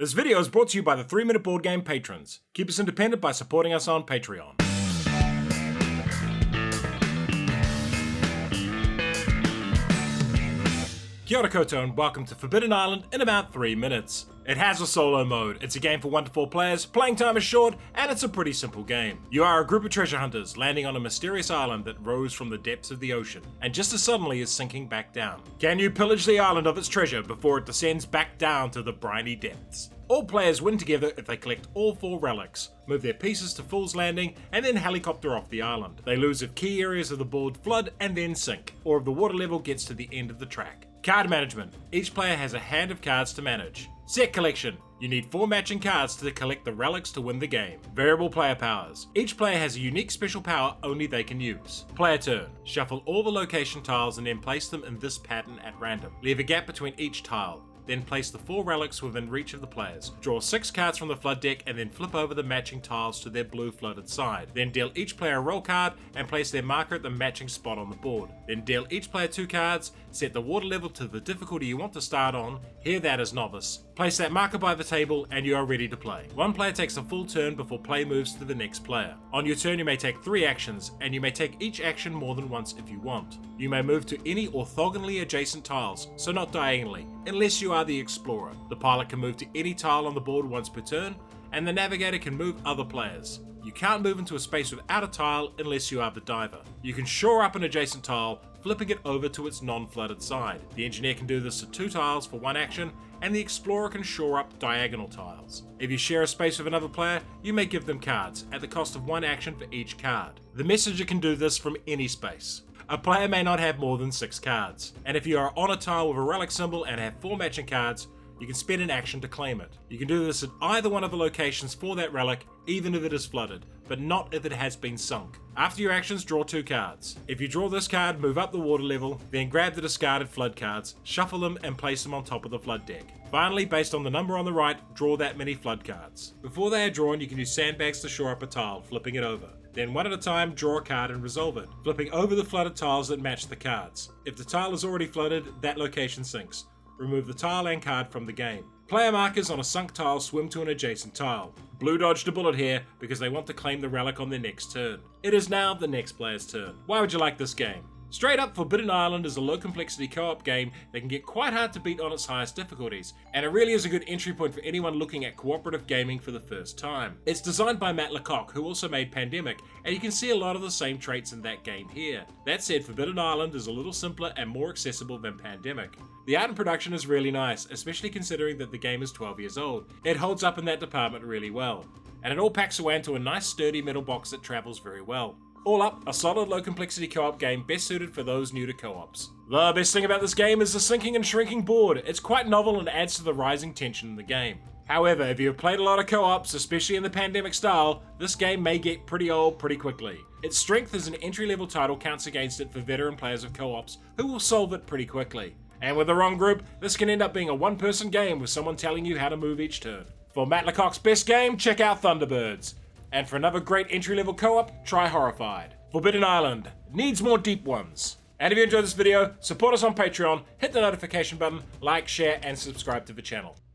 This video is brought to you by the 3 Minute Board Game patrons. Keep us independent by supporting us on Patreon. Kia ora koutou and welcome to Forbidden Island in about 3 minutes. It has a solo mode, it's a game for 1 to 4 players, playing time is short, and it's a pretty simple game. You are a group of treasure hunters landing on a mysterious island that rose from the depths of the ocean, and just as suddenly is sinking back down. Can you pillage the island of its treasure before it descends back down to the briny depths? All players win together if they collect all 4 relics, move their pieces to Fool's Landing, and then helicopter off the island. They lose if key areas of the board flood and then sink, or if the water level gets to the end of the track. Card management. Each player has a hand of cards to manage. Set collection. You need 4 matching cards to collect the relics to win the game. Variable player powers. Each player has a unique special power only they can use. Player turn. Shuffle all the location tiles and then place them in this pattern at random. Leave a gap between each tile. Then place the 4 relics within reach of the players. Draw 6 cards from the flood deck and then flip over the matching tiles to their blue flooded side. Then deal each player a roll card and place their marker at the matching spot on the board. Then deal each player 2 cards, set the water level to the difficulty you want to start on, here that is novice. Place that marker by the table and you are ready to play. 1 player takes a full turn before play moves to the next player. On your turn you may take 3 actions, and you may take each action more than once if you want. You may move to any orthogonally adjacent tiles, so not diagonally, unless you are the explorer. The pilot can move to any tile on the board once per turn, and the navigator can move other players. You can't move into a space without a tile unless you are the diver. You can shore up an adjacent tile, flipping it over to its non-flooded side. The engineer can do this to 2 tiles for 1 action, and the explorer can shore up diagonal tiles. If you share a space with another player, you may give them cards, at the cost of 1 action for each card. The messenger can do this from any space. A player may not have more than 6 cards, and if you are on a tile with a relic symbol and have 4 matching cards, you can spend an action to claim it. You can do this at either one of the locations for that relic, even if it is flooded, but not if it has been sunk. After your actions, draw 2 cards. If you draw this card, move up the water level, then grab the discarded flood cards, shuffle them and place them on top of the flood deck. Finally, based on the number on the right, draw that many flood cards. Before they are drawn, you can use sandbags to shore up a tile, flipping it over. Then one at a time, draw a card and resolve it, flipping over the flooded tiles that match the cards. If the tile is already flooded, that location sinks. Remove the tile and card from the game. Player markers on a sunk tile swim to an adjacent tile. Blue dodged a bullet here because they want to claim the relic on their next turn. It is now the next player's turn. Why would you like this game? Straight up, Forbidden Island is a low complexity co-op game that can get quite hard to beat on its highest difficulties, and it really is a good entry point for anyone looking at cooperative gaming for the first time. It's designed by Matt Lecoq, who also made Pandemic, and you can see a lot of the same traits in that game here. That said, Forbidden Island is a little simpler and more accessible than Pandemic. The art and production is really nice, especially considering that the game is 12 years old. It holds up in that department really well, and it all packs away into a nice sturdy metal box that travels very well. All up, a solid low complexity co-op game best suited for those new to co-ops. The best thing about this game is the sinking and shrinking board. It's quite novel and adds to the rising tension in the game. However, if you have played a lot of co-ops, especially in the Pandemic style, this game may get pretty old pretty quickly. Its strength as an entry-level title counts against it for veteran players of co-ops who will solve it pretty quickly. And with the wrong group, this can end up being a 1-person game with someone telling you how to move each turn. For Matt Lecoq's best game, check out Thunderbirds. And for another great entry-level co-op, try Horrified. Forbidden Island needs more deep ones. And if you enjoyed this video, support us on Patreon, hit the notification button, like, share, and subscribe to the channel.